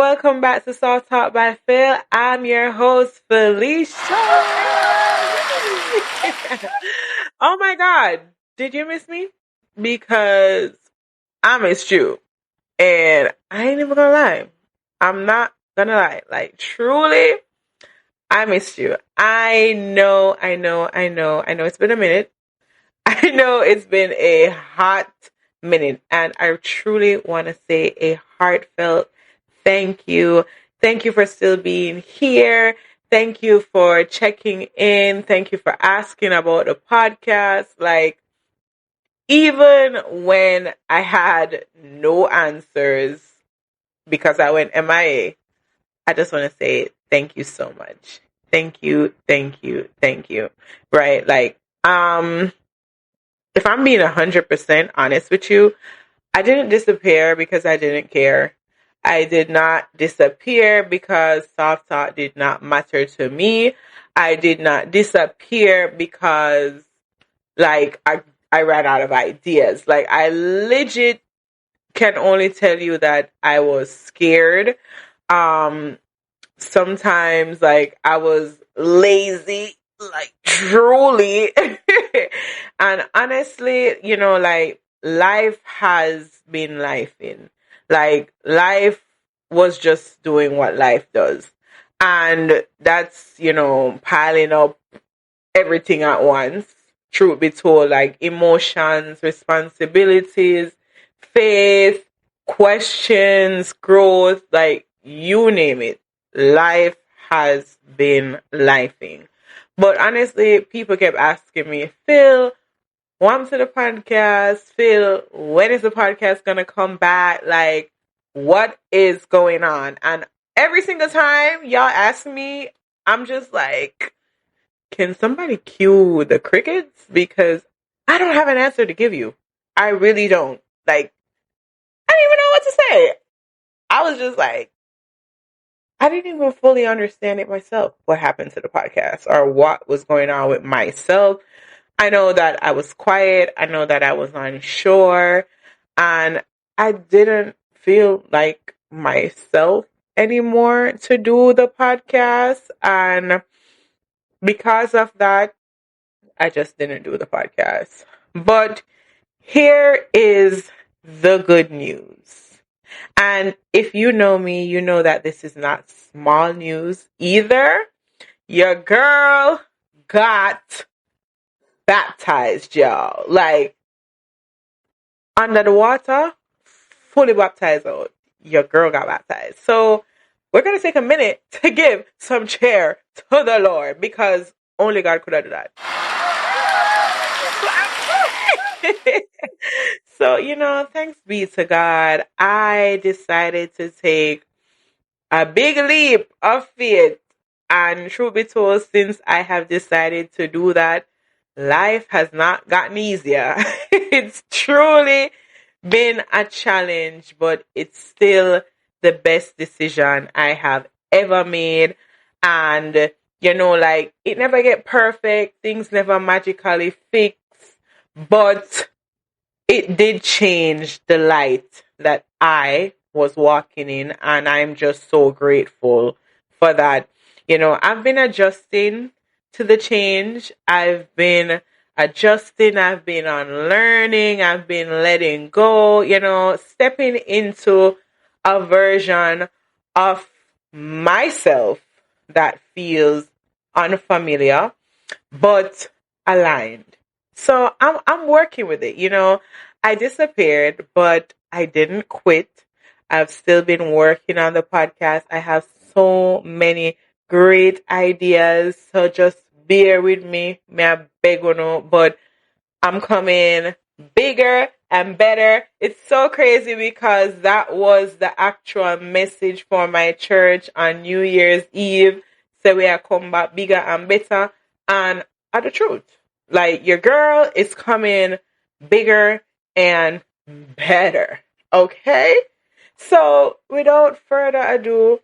welcome back to Softalk by Phil. I'm your host, Felicia. Oh my God, did you miss me? Because I missed you. And I ain't even gonna lie. I'm not gonna lie. Like, truly, I missed you. I know. It's been a minute. I know it's been a hot minute. And I truly want to say a heartfelt thank you. Thank you for still being here. Thank you for checking in. Thank you for asking about the podcast. Like, even when I had no answers because I went MIA, I just want to say thank you so much. Thank you. Right? Like, if I'm being 100% honest with you, I didn't disappear because I didn't care. I did not disappear because Soft Talk did not matter to me. I did not disappear because, like, I ran out of ideas. Like, I legit can only tell you that I was scared. Sometimes, like, I was lazy, like, truly. And honestly, like, life has been lifing. Like, life was just doing what life does. And that's, piling up everything at once. Truth be told, like, emotions, responsibilities, faith, questions, growth, like, you name it. Life has been lifing. But honestly, people kept asking me, Phil, welcome to the podcast. Phil, when is the podcast going to come back? Like, what is going on? And every single time y'all ask me, I'm just like, can somebody cue the crickets? Because I don't have an answer to give you. I really don't. Like, I didn't even know what to say. I was just like, I didn't even fully understand it myself, what happened to the podcast or what was going on with myself. I know that I was quiet. I know that I was unsure. And I didn't feel like myself anymore to do the podcast. And because of that, I just didn't do the podcast. But here is the good news. And if you know me, you know that this is not small news either. Your girl got baptized, y'all. Like, under the water, fully baptized out. Your girl got baptized. So we're going to take a minute to give some cheer to the Lord because only God could have done that. So, thanks be to God, I decided to take a big leap of faith. And truth be told, since I have decided to do that, life has not gotten easier. It's truly been a challenge, but it's still the best decision I have ever made. And, like, it never get perfect. Things never magically fix. But it did change the light that I was walking in, and I'm just so grateful for that. I've been adjusting to the change. I've been adjusting. I've been unlearning. I've been letting go, stepping into a version of myself that feels unfamiliar, but aligned. So I'm working with it. I disappeared, but I didn't quit. I've still been working on the podcast. I have so many great ideas. So just bear with me. May I beg you no, but I'm coming bigger and better. It's so crazy because that was the actual message for my church on New Year's Eve. So we are come back bigger and better. And are the truth. Like, your girl is coming bigger and better. Okay? So, without further ado,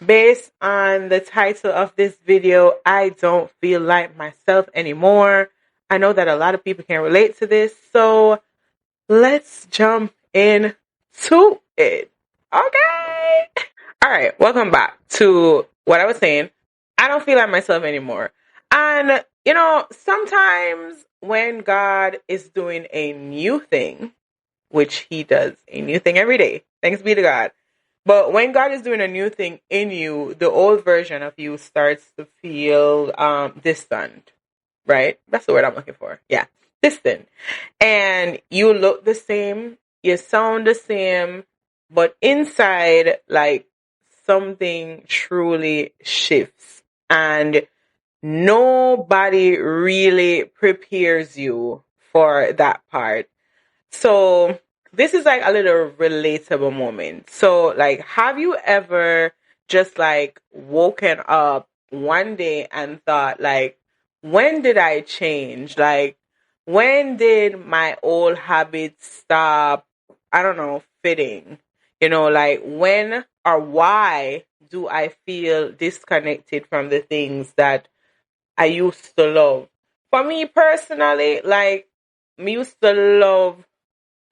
based on the title of this video, I don't feel like myself anymore. I know that a lot of people can relate to this. So, let's jump into it. Okay? All right, welcome back to what I was saying. I don't feel like myself anymore. And, sometimes when God is doing a new thing, which he does a new thing every day, thanks be to God. But when God is doing a new thing in you, the old version of you starts to feel distant, right? That's the word I'm looking for. Yeah, distant. And you look the same, you sound the same, but inside, like, something truly shifts. And nobody really prepares you for that part. So this is like a little relatable moment. So like, have you ever just like woken up one day and thought like, when did I change? Like, when did my old habits stop, I don't know, fitting? Like when or why do I feel disconnected from the things that I used to love? For me personally, like, me used to love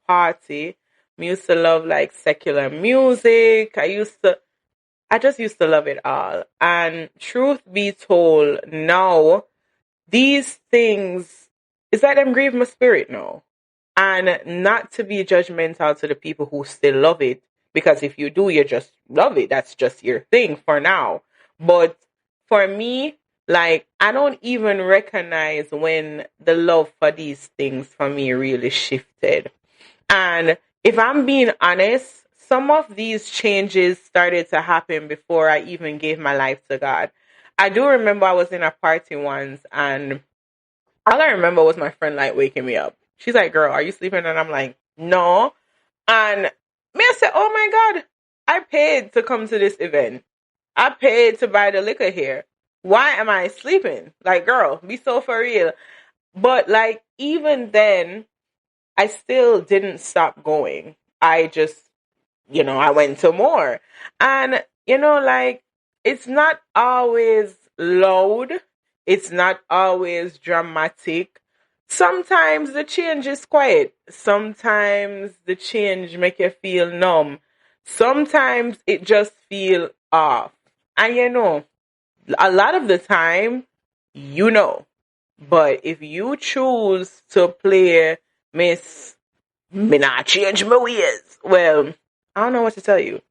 party. I used to love like secular music. I just used to love it all. And truth be told, now these things, it's like them grieve my spirit now. And not to be judgmental to the people who still love it, because if you do, you just love it. That's just your thing for now. But for me, like, I don't even recognize when the love for these things for me really shifted. And if I'm being honest, some of these changes started to happen before I even gave my life to God. I do remember I was in a party once, and all I remember was my friend like waking me up. She's like, "Girl, are you sleeping?" And I'm like, "No." And me, I said, "Oh my God, I paid to come to this event. I paid to buy the liquor here. Why am I sleeping? Like, girl, be so for real." But like, even then, I still didn't stop going. I just, I went to more. And, like, it's not always loud. It's not always dramatic. Sometimes the change is quiet. Sometimes the change make you feel numb. Sometimes it just feel off. And a lot of the time, you know. But if you choose to play Miss Me not change my ways, well, I don't know what to tell you.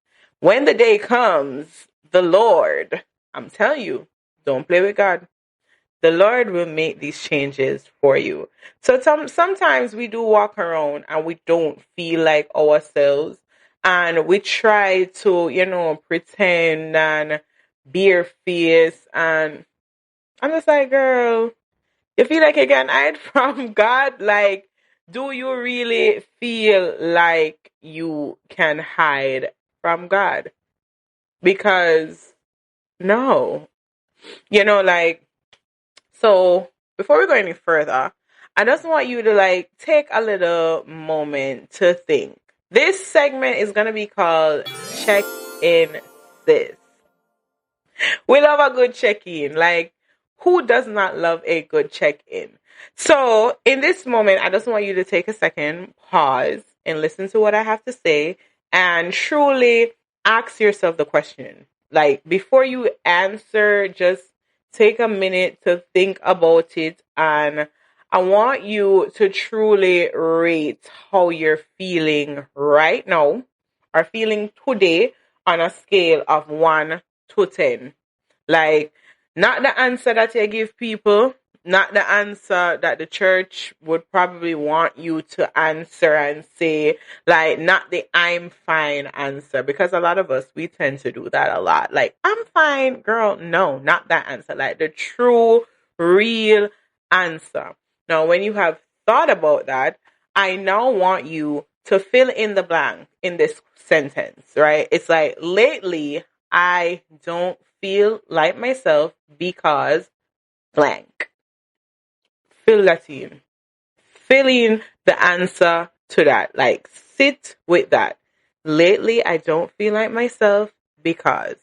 When the day comes, the Lord, I'm telling you, don't play with God. The Lord will make these changes for you. So sometimes we do walk around and we don't feel like ourselves. And we try to, pretend and be face. And I'm just like, girl, you feel like you can hide from God? Like, do you really feel like you can hide from God? Because no. Like, so before we go any further, I just want you to like take a little moment to think. This segment is gonna be called Check In Sis. We love a good check-in. Like, who does not love a good check-in? So, in this moment, I just want you to take a second, pause, and listen to what I have to say, and truly ask yourself the question. Like, before you answer, just take a minute to think about it, and I want you to truly rate how you're feeling right now, or feeling today, on a scale of 1 to 10. Like, not the answer that you give people, not the answer that the church would probably want you to answer and say, like, not the I'm fine answer, because a lot of us, we tend to do that a lot. Like, I'm fine, girl. No, not that answer. Like, the true, real answer. Now, when you have thought about that, I now want you to fill in the blank in this sentence, right? It's like, lately, I don't feel like myself because blank. Fill that in. Fill in the answer to that. Like, sit with that. Lately, I don't feel like myself because.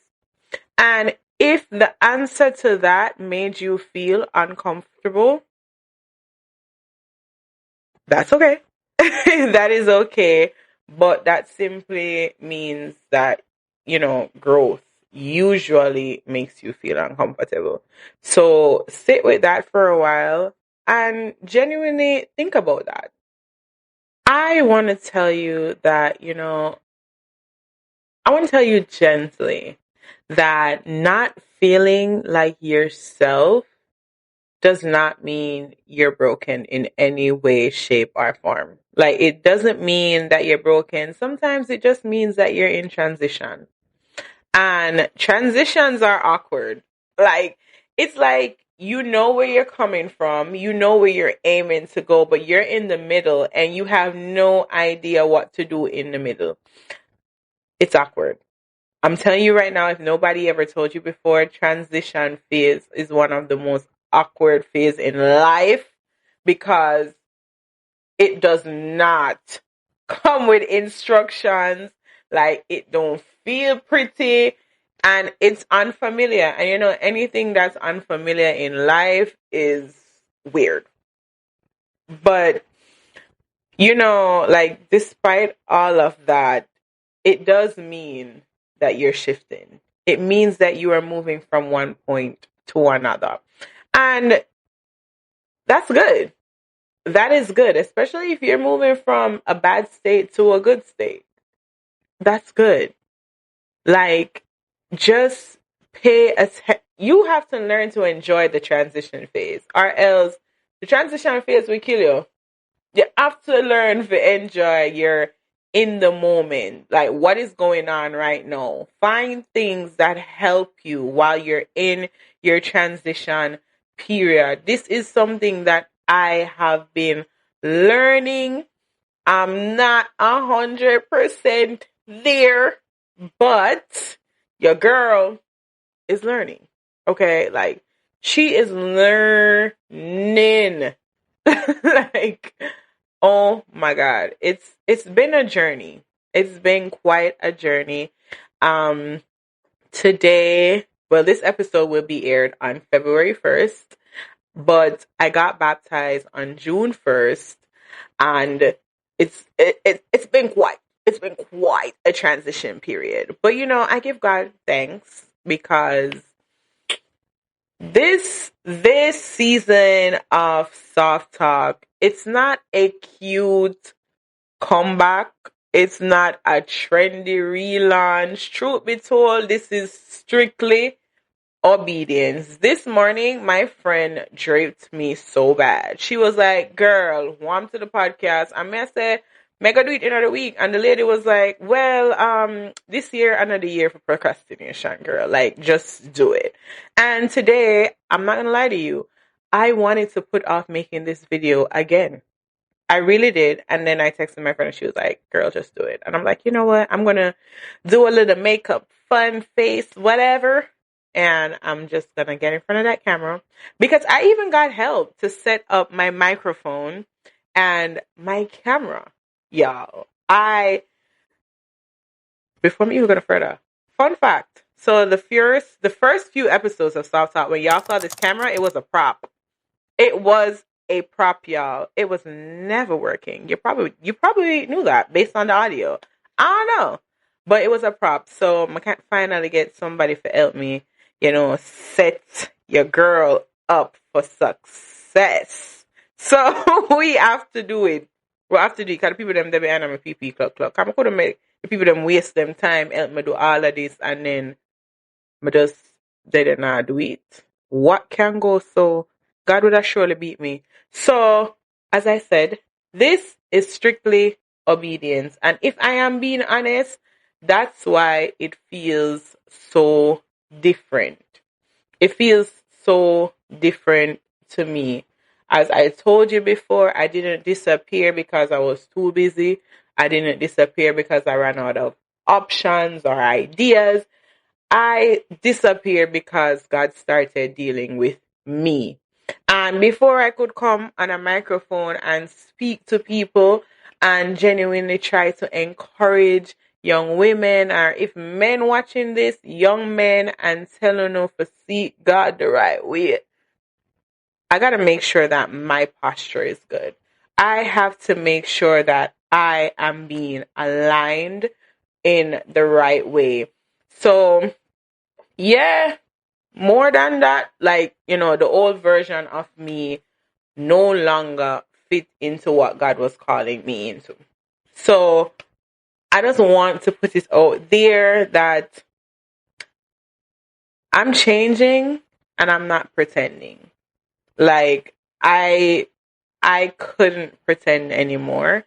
And if the answer to that made you feel uncomfortable, that's okay. That is okay. But that simply means that growth usually makes you feel uncomfortable. So sit with that for a while and genuinely think about that. I want to tell you that, I want to tell you gently that not feeling like yourself does not mean you're broken in any way, shape, or form. Like, it doesn't mean that you're broken. Sometimes it just means that you're in transition. And transitions are awkward. Like, it's like you know where you're coming from, you know where you're aiming to go, but you're in the middle and you have no idea what to do in the middle. It's awkward. I'm telling you right now, if nobody ever told you before, transition phase is one of the most awkward phase in life because it does not come with instructions. Like, it don't feel pretty and it's unfamiliar. And anything that's unfamiliar in life is weird. But like, despite all of that, it does mean that you're shifting. It means that you are moving from one point to another. And that's good. That is good, especially if you're moving from a bad state to a good state. That's good. Like, just you have to learn to enjoy the transition phase, or else the transition phase will kill you. You have to learn to enjoy your in the moment, like what is going on right now. Find things that help you while you're in your transition period. This is something that I have been learning. I'm not 100% there, but your girl is learning. Okay, like, she is learning. Like, oh my God. It's been a journey. It's been quite a journey. Today, well, this episode will be aired on February 1st, but I got baptized on June 1st, and it's been quite a transition period. But I give God thanks because this season of Softalk, it's not a cute comeback. It's not a trendy relaunch. Truth be told, this is strictly obedience. This morning, my friend draped me so bad. She was like, "Girl, warm to the podcast." I may say, "Mega do it another week." And the lady was like, "Well, this year, another year for procrastination, girl. Like, just do it." And today, I'm not gonna lie to you, I wanted to put off making this video again. I really did. And then I texted my friend and she was like, "Girl, just do it." And I'm like, you know what? I'm going to do a little makeup, fun face, whatever. And I'm just going to get in front of that camera because I even got help to set up my microphone and my camera. Y'all, before me even go further, fun fact. So the first few episodes of Soft Talk, when y'all saw this camera, it was a prop. It was a prop, y'all. It was never working. You probably knew that based on the audio. I don't know. But it was a prop. So I can't finally get somebody to help me, set your girl up for success. So we have to do it. We have to do it because the people them they be on my PP clock. I couldn't make the people them waste them time, help me do all of this, and then I just they did not do it. What can go so? God would have surely beat me. So, as I said, this is strictly obedience. And if I am being honest, that's why it feels so different. It feels so different to me. As I told you before, I didn't disappear because I was too busy. I didn't disappear because I ran out of options or ideas. I disappeared because God started dealing with me. And before I could come on a microphone and speak to people and genuinely try to encourage young women, or if men watching this, young men, and telling them to seek God the right way, I got to make sure that my posture is good. I have to make sure that I am being aligned in the right way. So, yeah, more than that, like, the old version of me no longer fit into what God was calling me into. So, I just want to put it out there that I'm changing and I'm not pretending. Like, I couldn't pretend anymore.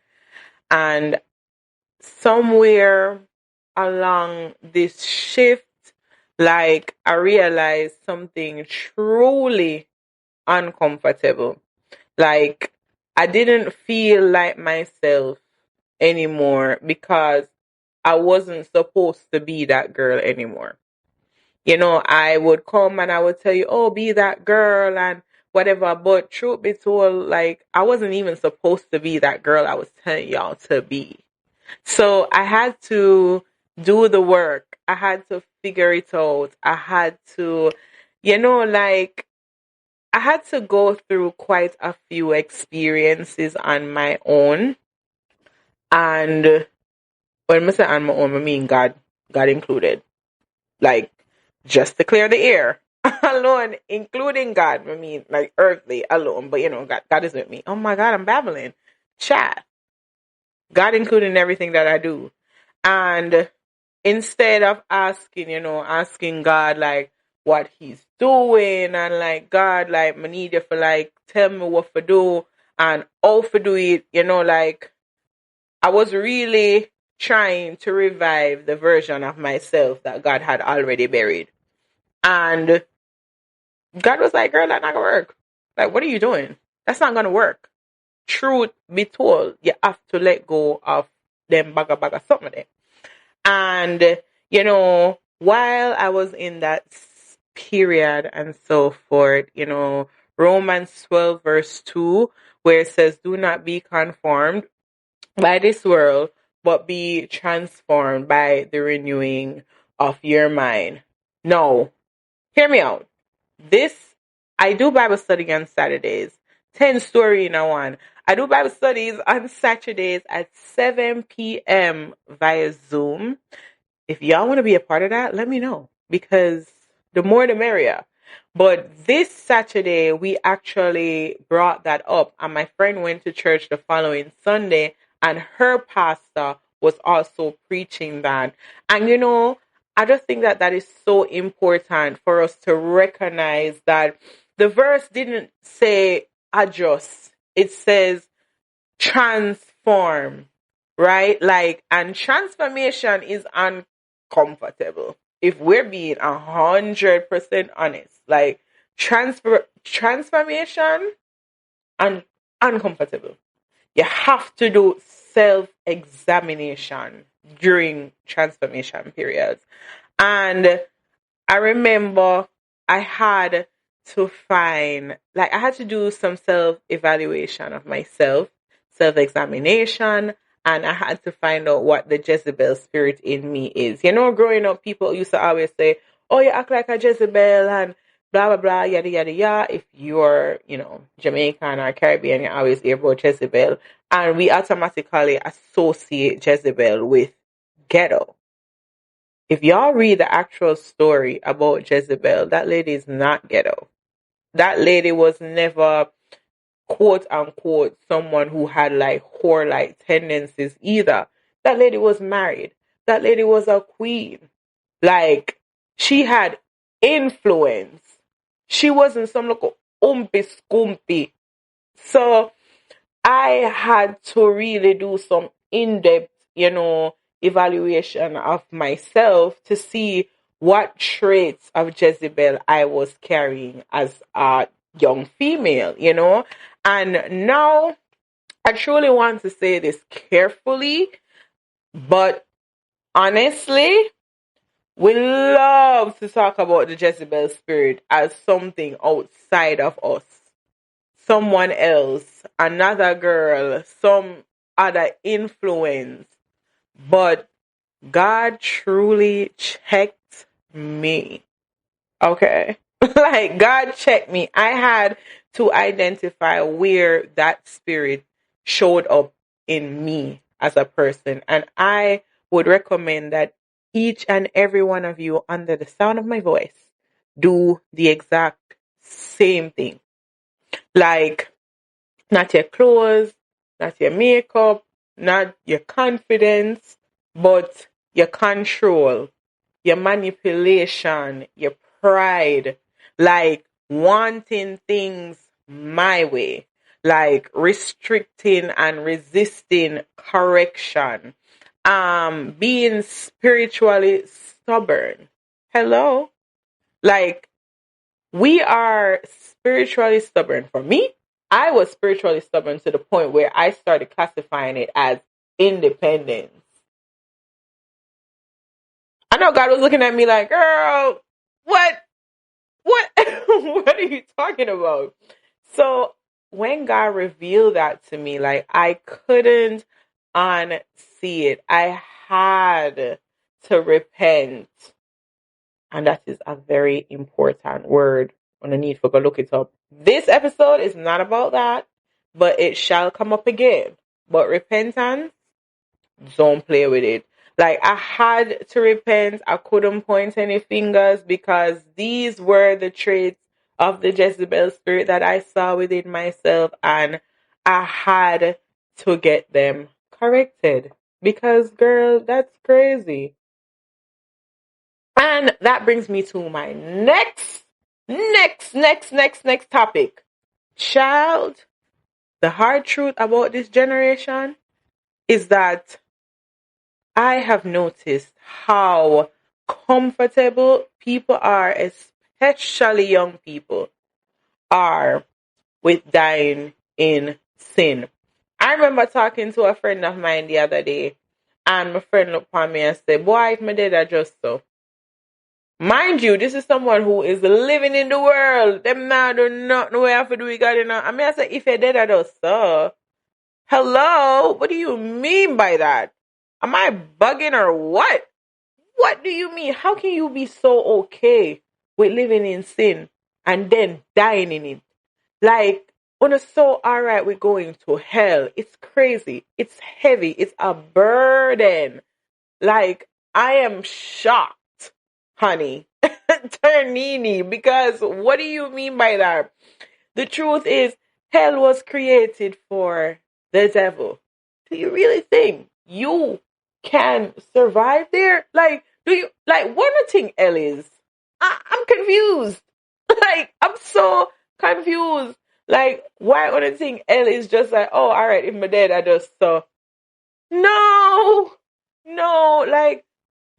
And somewhere along this shift, like, I realized something truly uncomfortable. Like, I didn't feel like myself anymore because I wasn't supposed to be that girl anymore. I would come and I would tell you, oh, be that girl and whatever. But truth be told, like, I wasn't even supposed to be that girl I was telling y'all to be. So I had to do the work. I had to figure it out. I had to, like, I had to go through quite a few experiences on my own. And when I say on my own, I mean God included. Like, just to clear the air alone, including God. I mean, like, earthly alone, but God is with me. Oh my God, I'm babbling. Chat. God including everything that I do. And instead of asking God, like, what he's doing, and like, God, like, I need you for, like, tell me what to do and how to do it, like, I was really trying to revive the version of myself that God had already buried. And God was like, girl, that's not gonna work. Like, what are you doing? That's not gonna work. Truth be told, you have to let go of them baga something there. And, while I was in that period and so forth, Romans 12 verse 2, where it says, do not be conformed by this world, but be transformed by the renewing of your mind. No, hear me out. This, I do Bible study on Saturdays. 10 story in a one. I do Bible studies on Saturdays at 7 p.m. via Zoom. If y'all want to be a part of that, let me know, because the more the merrier. But this Saturday, we actually brought that up, and my friend went to church the following Sunday, and her pastor was also preaching that. And I just think that that is so important for us to recognize that the verse didn't say adjust, it says transform, right? Like, and transformation is uncomfortable. If we're being 100% honest, like, transformation and uncomfortable. You have to do self-examination during transformation periods. And I remember I had to I had to do some self-evaluation of myself, self-examination, and I had to find out what the Jezebel spirit in me is. Growing up, people used to always say, oh, you act like a Jezebel and blah, blah, blah, yada, yada, yada. If you're, Jamaican or Caribbean, you always hear about Jezebel. And we automatically associate Jezebel with ghetto. If y'all read the actual story about Jezebel, that lady is not ghetto. That lady was never, quote unquote, someone who had like whore-like tendencies either. That lady was married. That lady was a queen. Like, she had influence. She wasn't some little umpy scumpy. So I had to really do some in-depth, evaluation of myself to see what traits of Jezebel I was carrying as a young female, And now I truly want to say this carefully, but honestly, we love to talk about the Jezebel spirit as something outside of us. Someone else, another girl, some other influence. But God truly checked me. Okay? Like, God checked me. I had to identify where that spirit showed up in me as a person. And I would recommend that each and every one of you under the sound of my voice do the exact same thing. Like, not your clothes, not your makeup, not your confidence, but your control, your manipulation, your pride, like wanting things my way, like restricting and resisting correction, being spiritually stubborn. Hello? Like, we are spiritually stubborn. For me, I was spiritually stubborn to the point where I started classifying it as independence. I know God was looking at me like, girl, what? What? What are you talking about? So when God revealed that to me, like, I couldn't unsee it. I had to repent. And that is a very important word. On the need for go look it up. This episode is not about that, but it shall come up again. But repentance, don't play with it. Like, I had to repent. I couldn't point any fingers because these were the traits of the Jezebel spirit that I saw within myself, and I had to get them corrected. Because, girl, that's crazy. And that brings me to my next topic. Child, the hard truth about this generation is that I have noticed how comfortable people are, especially young people, are with dying in sin. I remember talking to a friend of mine the other day, and my friend looked at me and said, boy, if my dad are just so. Mind you, this is someone who is living in the world. Them now do not know where to do it, God, you know. I mean, I say, if you're dead, I don't, sir. Hello? What do you mean by that? Am I bugging or what? What do you mean? How can you be so okay with living in sin and then dying in it? Like, on a so alright with going to hell. It's crazy. It's heavy. It's a burden. Like, I am shocked, honey. Ternini, because what do you mean by that? The truth is, hell was created for the devil. Do you really think you can survive there? Like, do you, like, one thing, Ellis? I'm confused. Like, I'm so confused. Like, why other thing L is just like, oh, all right, if my dad, I just so. No, no, like,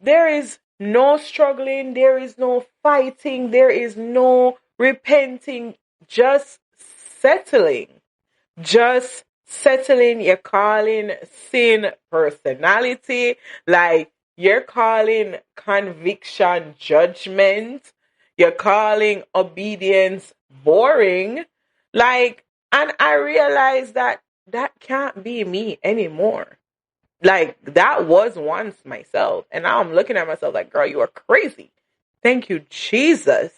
there is no struggling, there is no fighting, there is no repenting, just settling. Just settling. You're calling sin personality, like you're calling conviction judgment, you're calling obedience boring. Like, and I realized that that can't be me anymore. Like, that was once myself. And now I'm looking at myself like, girl, you are crazy. Thank you, Jesus.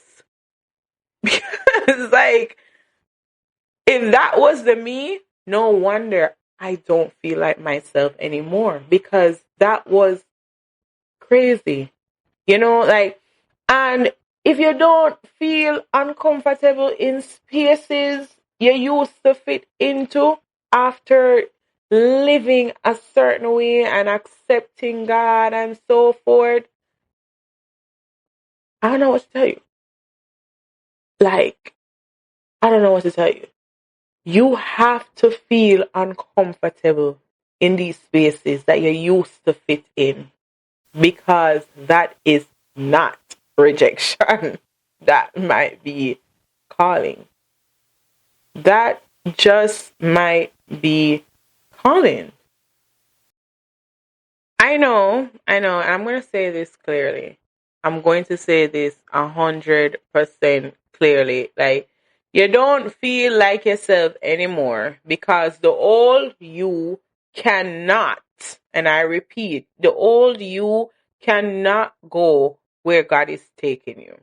Because, like, if that was the me, no wonder I don't feel like myself anymore. Because that was crazy. You know, like, and if you don't feel uncomfortable in spaces you used to fit into after living a certain way and accepting God and so forth, I don't know what to tell you. Like, I don't know what to tell you. You have to feel uncomfortable in these spaces that you used to fit in, because that is not rejection. That might be calling. That just might be calling. I know, and I'm going to say this clearly. I'm going to say this 100% clearly. Like, you don't feel like yourself anymore because the old you cannot, and I repeat, the old you cannot go where God is taking you.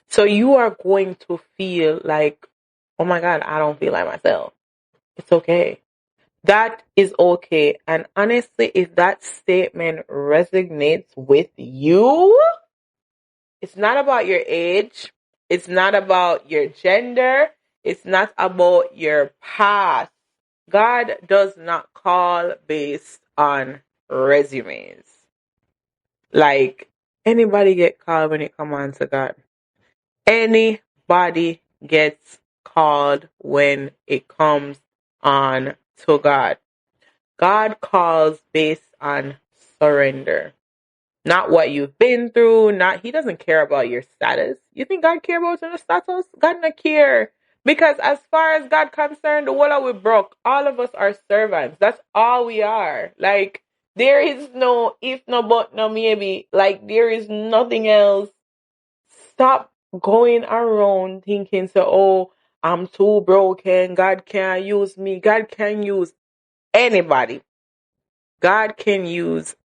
So you are going to feel like, oh my God, I don't feel like myself. It's okay. That is okay. And honestly, if that statement resonates with you, it's not about your age. It's not about your gender. It's not about your past. God does not call based on resumes. Like, anybody get called when it comes on to God. Anybody gets called when it comes on to God. God calls based on surrender. Not what you've been through, not he doesn't care about your status. You think God care about your status? God not care. Because as far as God concerned, the whole we broke. All of us are servants. That's all we are. Like there is no if, no but, no maybe. Like there is nothing else. Stop going around thinking so I'm too broken. God can't use me. God can use anybody. God can use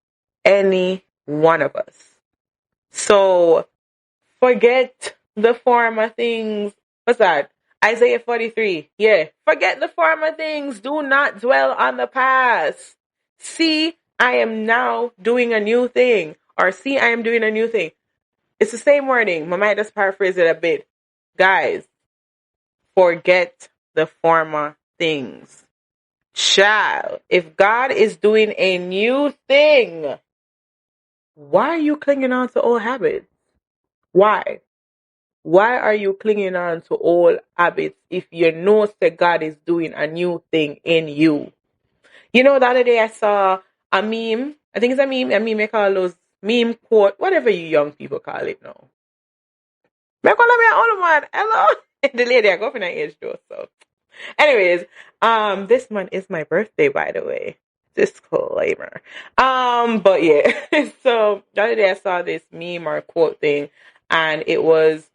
any one of us. So forget the former things. What's that? Isaiah 43. Yeah. Forget the former things. Do not dwell on the past. See, I am now doing a new thing. Or see, I am doing a new thing. It's the same wording. I might just paraphrase it a bit. Guys, forget the former things. Child, if God is doing a new thing, why are you clinging on to old habits? Why? Why are you clinging on to old habits if you know that God is doing a new thing in you? You know, the other day I saw a meme. I think it's a meme they call those meme quote, whatever you young people call it now. Me call me an old man. Hello. The lady I go for that age though, so. Anyways, this month is my birthday, by the way. Disclaimer. But yeah. So the other day I saw this meme or quote thing, and it was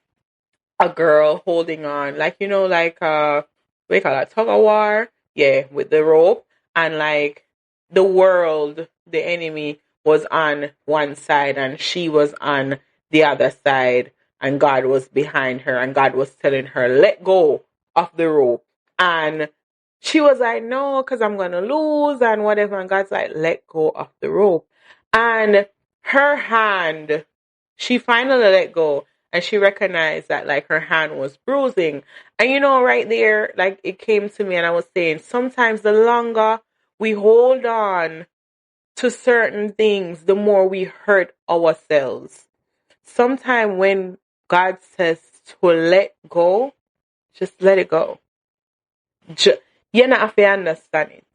a girl holding on, like like what do you call that, tug of war? Yeah, with the rope, and like the world, the enemy was on one side and she was on the other side, and God was behind her, and God was telling her, let go of the rope. And she was like, no, because I'm gonna lose and whatever. And God's like, let go of the rope. And her hand, she finally let go, and she recognized that like her hand was bruising. And right there, like it came to me, and I was saying, sometimes the longer we hold on to certain things, the more we hurt ourselves. Sometimes when God says to let go, just let it go. You not have to understand it.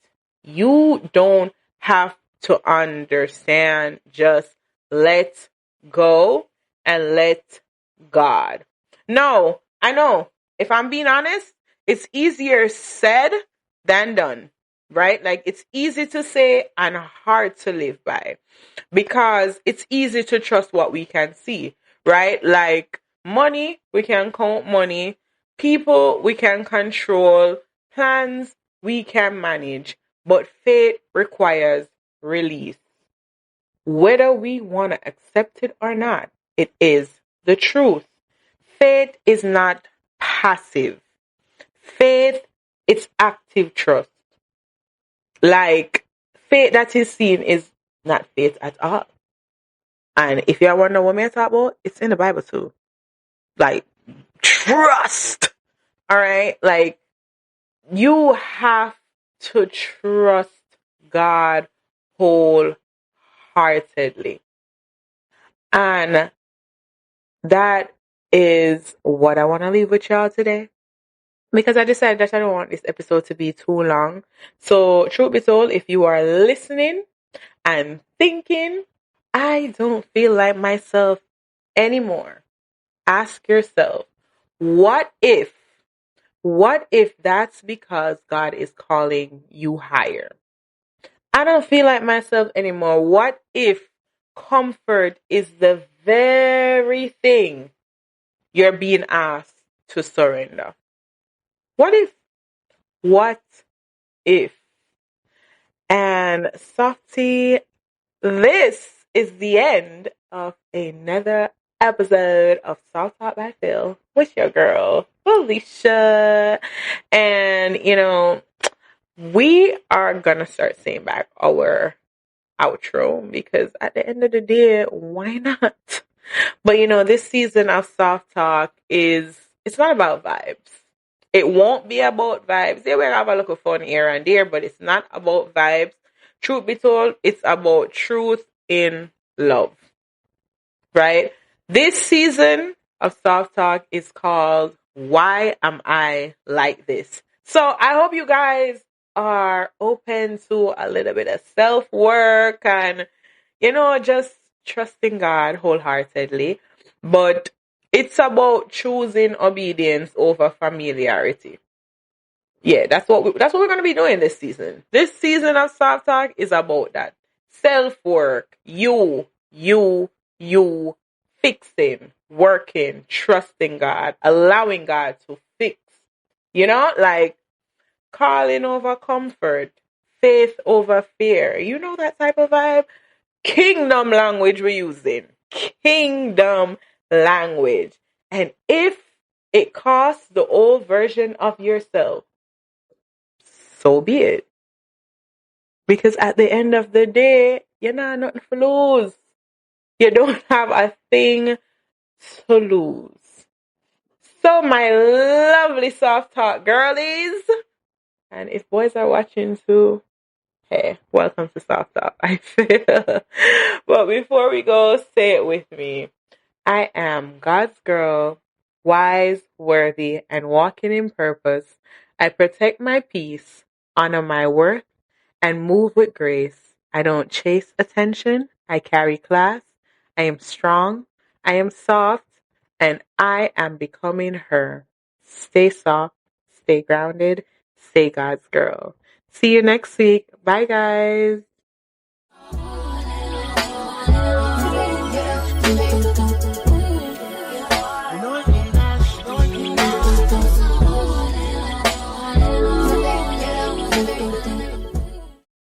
You don't have to understand. Just let go and let God. No, I know. If I'm being honest, it's easier said than done, right? Like it's easy to say and hard to live by, because it's easy to trust what we can see, right? Like money, we can count money. People, we can control. Plans, we can manage. But faith requires release. Whether we want to accept it or not, it is the truth. Faith is not passive. Faith, it's active trust. Like, faith that is seen is not faith at all. And if you wonder what I'm talking about, it's in the Bible too. Like, trust. All right? Like, you have to trust God wholeheartedly. And that is what I want to leave with y'all today. Because I decided that I don't want this episode to be too long. So, truth be told, if you are listening and thinking, I don't feel like myself anymore, ask yourself, what if? What if that's because God is calling you higher? I don't feel like myself anymore. What if comfort is the very thing you're being asked to surrender? What if? What if? And Softy, this is the end of another episode of Softalk by Phil with your girl, Felicia. And, we are gonna start saying back our outro because at the end of the day, why not? But this season of Soft Talk it's not about vibes. It won't be about vibes. Yeah, we'll have a little fun here and there, but it's not about vibes. Truth be told, it's about truth in love. Right? This season of Soft Talk is called Why Am I Like This? So I hope you guys are open to a little bit of self work and, just trusting God wholeheartedly. But it's about choosing obedience over familiarity. Yeah, that's what we're gonna be doing this season. This season of Soft Talk is about that self work. You fixing, working, trusting God, allowing God to fix. Like calling over comfort, faith over fear. You know that type of vibe. Kingdom language we're using. Kingdom language. And if it costs the old version of yourself, so be it. Because at the end of the day, you're not nothing to lose. You don't have a thing to lose. So my lovely soft talk girlies, and if boys are watching too, hey, welcome to Soft Talk. I feel. But before we go, say it with me. I am God's girl, wise, worthy, and walking in purpose. I protect my peace, honor my worth, and move with grace. I don't chase attention. I carry class. I am strong. I am soft. And I am becoming her. Stay soft. Stay grounded. Stay God's girl. See you next week. Bye, guys.